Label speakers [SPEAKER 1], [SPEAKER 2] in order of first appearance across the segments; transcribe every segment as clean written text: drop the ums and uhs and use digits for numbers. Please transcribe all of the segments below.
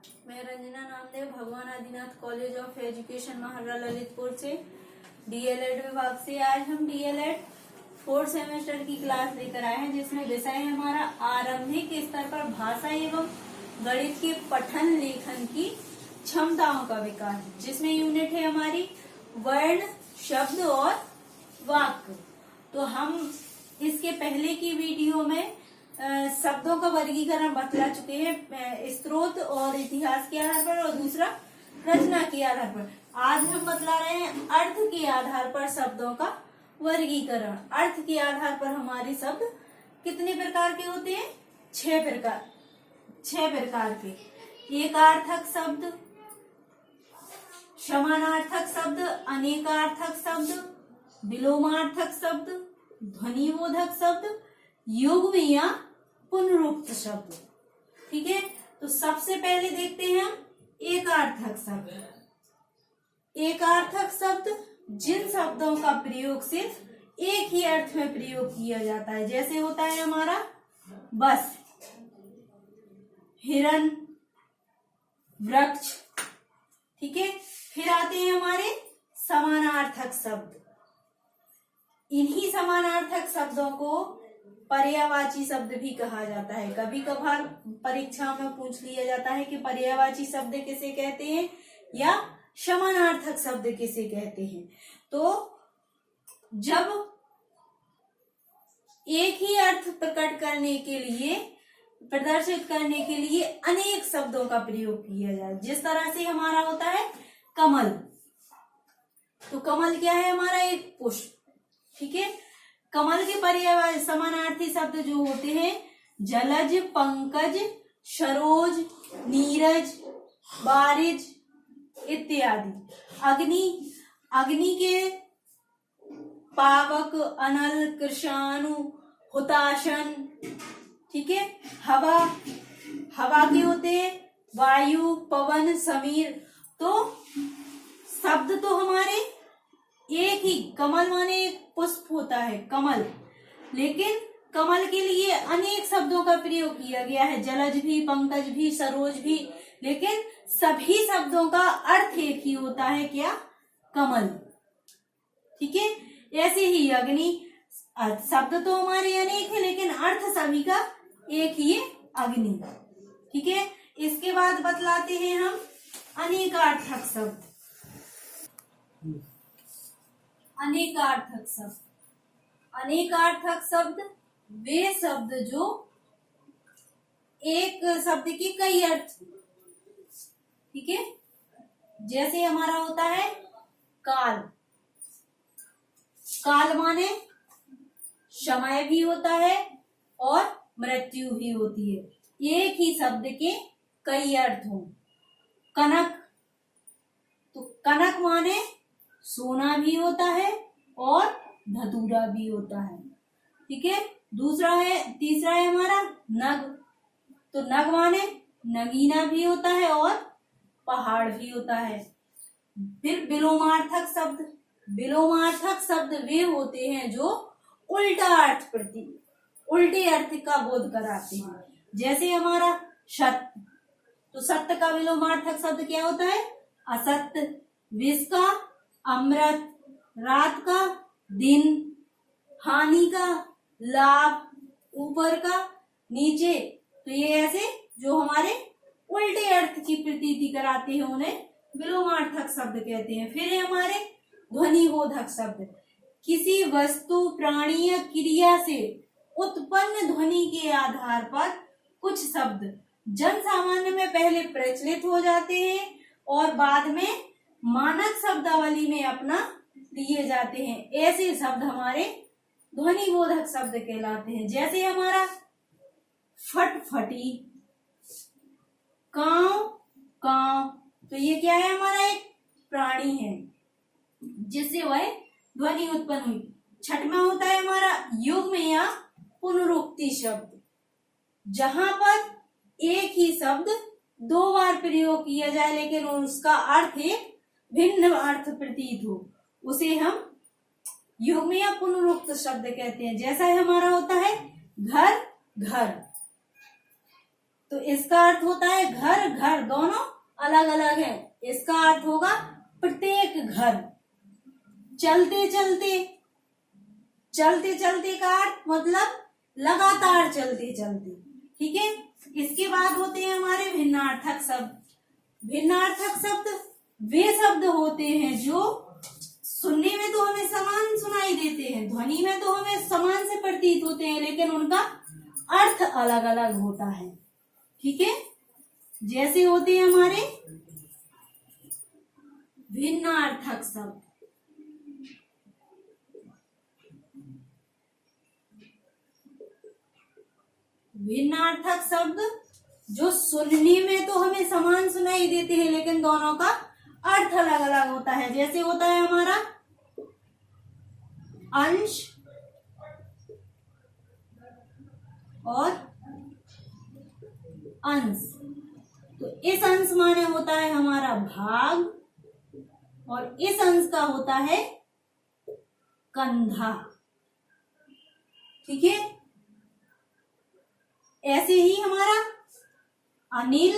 [SPEAKER 1] मैं रंजना नामदेव भगवान Adinath college of education महारा ललितपुर से डीएलएड विभाग से आज हम डीएलएड 4th सेमेस्टर की क्लास लेकर आए हैं, जिसमें विषय है हमारा आरंभिक स्तर पर भाषा एवं गणित के पठन लेखन की क्षमताओं का विकास, जिसमें यूनिट है हमारी वर्ण, शब्द और वाक्य। तो हम इसके पहले की वीडियो में शब्दों का वर्गीकरण बतला चुके हैं, स्रोत और इतिहास के आधार पर, और दूसरा रचना के आधार पर। आज हम बतला रहे हैं अर्थ के आधार पर शब्दों का वर्गीकरण। अर्थ के आधार पर हमारे शब्द कितने प्रकार के होते हैं? 6 प्रकार के। एकार्थक शब्द, समानार्थक शब्द, अनेकार्थक शब्द, विलोमार्थक शब्द, ध्वनिबोधक शब्द, युग्म या पुनरुक्त शब्द। ठीक है, तो सबसे पहले देखते हैं हम एकार्थक शब्द। एकार्थक शब्द जिन शब्दों का प्रयोग सिर्फ एक ही अर्थ में प्रयोग किया जाता है, जैसे होता है हमारा बस, हिरन, वृक्ष। ठीक है, फिर आते हैं हमारे समानार्थक शब्द। इन्हीं समानार्थक शब्दों को पर्यायवाची शब्द भी कहा जाता है। कभी कभार परीक्षा में पूछ लिया जाता है कि पर्यायवाची शब्द किसे कहते हैं या समानार्थक शब्द किसे कहते हैं। तो जब एक ही अर्थ प्रकट करने के लिए, प्रदर्शित करने के लिए अनेक शब्दों का प्रयोग किया जाए, जिस तरह से हमारा होता है कमल। तो कमल क्या है? हमारा एक पुष्प। ठीक है, कमल के पर्याय समानार्थी शब्द जो होते हैं जलज, पंकज, सरोज, नीरज, बारिज इत्यादि। अग्नि, अग्नि के पावक, अनल, कृशाणु, हुताशन। ठीक है, हवा, हवा के होते हैं वायु, पवन, समीर। तो शब्द तो हमारे एक ही, कमल माने एक पुष्प होता है कमल, लेकिन कमल के लिए अनेक शब्दों का प्रयोग किया गया है, जलज भी, पंकज भी, सरोज भी, लेकिन सभी शब्दों का अर्थ एक ही होता है, क्या? कमल। ठीक है, ऐसे ही अग्नि, शब्द तो हमारे अनेक है लेकिन अर्थ सभी का एक ही है, अग्नि। ठीक है, इसके बाद बतलाते हैं हम अनेकार्थक शब्द। अनेकार्थक शब्द, अनेकार्थक शब्द वे शब्द जो एक शब्द के कई अर्थ। ठीक है, जैसे हमारा होता है काल। काल माने समय भी होता है और मृत्यु भी होती है। एक ही शब्द के कई अर्थ हो। कनक, तो कनक माने सोना भी होता है और धतूरा भी होता है। ठीक है, तीसरा है हमारा नग। तो नग माने नगीना भी होता है और पहाड़ भी होता है। फिर विलोमार्थक शब्द, विलोमार्थक शब्द वे होते हैं जो उल्टा अर्थ उल्टे अर्थ का बोध कराते हैं, जैसे हमारा सत्य। तो सत्य का विलोमार्थक शब्द क्या होता है? असत्य। विष का अमृत, रात का दिन, हानि का लाभ, ऊपर का नीचे। तो ये ऐसे जो हमारे उल्टे अर्थ की प्रतीति कराते हैं उन्हें विलोमार्थक शब्द कहते हैं। फिर है हमारे ध्वनिबोधक शब्द। किसी वस्तु, प्राणी या क्रिया से उत्पन्न ध्वनि के आधार पर कुछ शब्द जन सामान्य में पहले प्रचलित हो जाते हैं और बाद में मानक शब्दावली में अपना लिए जाते हैं। ऐसे शब्द हमारे ध्वनिबोधक शब्द कहलाते हैं, जैसे हमारा फटफटी, कांव कांव। तो ये क्या है? हमारा एक प्राणी है जिससे वह ध्वनि उत्पन्न हुई। छठवां होता है हमारा युग्म या पुनरुक्ति शब्द, जहां पर एक ही शब्द 2 बार प्रयोग किया जाए लेकिन उसका अर्थ एक भिन्न अर्थ प्रतीत हो, उसे हम युग्म या पुनरुक्त शब्द कहते हैं। जैसा हमारा होता है घर घर। तो इसका अर्थ होता है घर, घर दोनों अलग अलग है। इसका अर्थ होगा प्रत्येक घर। चलते चलते, चलते चलते का अर्थ मतलब लगातार चलते चलते। ठीक है। इसके बाद होते हैं हमारे भिन्नार्थक शब्द। भिन्नार्थक शब्द वे शब्द होते हैं जो सुनने में तो हमें समान सुनाई देते हैं, ध्वनि में तो हमें समान से प्रतीत होते हैं, लेकिन उनका अर्थ अलग अलग होता है। ठीक है। जैसे होते हैं हमारे भिन्नार्थक शब्द। भिन्नार्थक शब्द जो सुनने में तो हमें समान सुनाई देते हैं, लेकिन दोनों का अर्थ अलग अलग होता है। जैसे होता है हमारा अंश और अंश। तो इस अंश माने होता है हमारा भाग, और इस अंश का होता है कंधा। ठीक है। ऐसे ही हमारा अनिल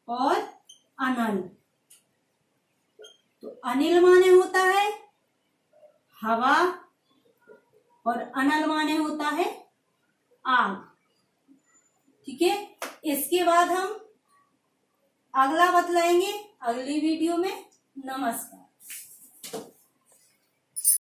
[SPEAKER 1] और अनल। तो अनिल माने होता है हवा, और अनल माने होता है आग। ठीक है। इसके बाद हम अगला बतलाएंगे अगली वीडियो में। नमस्कार।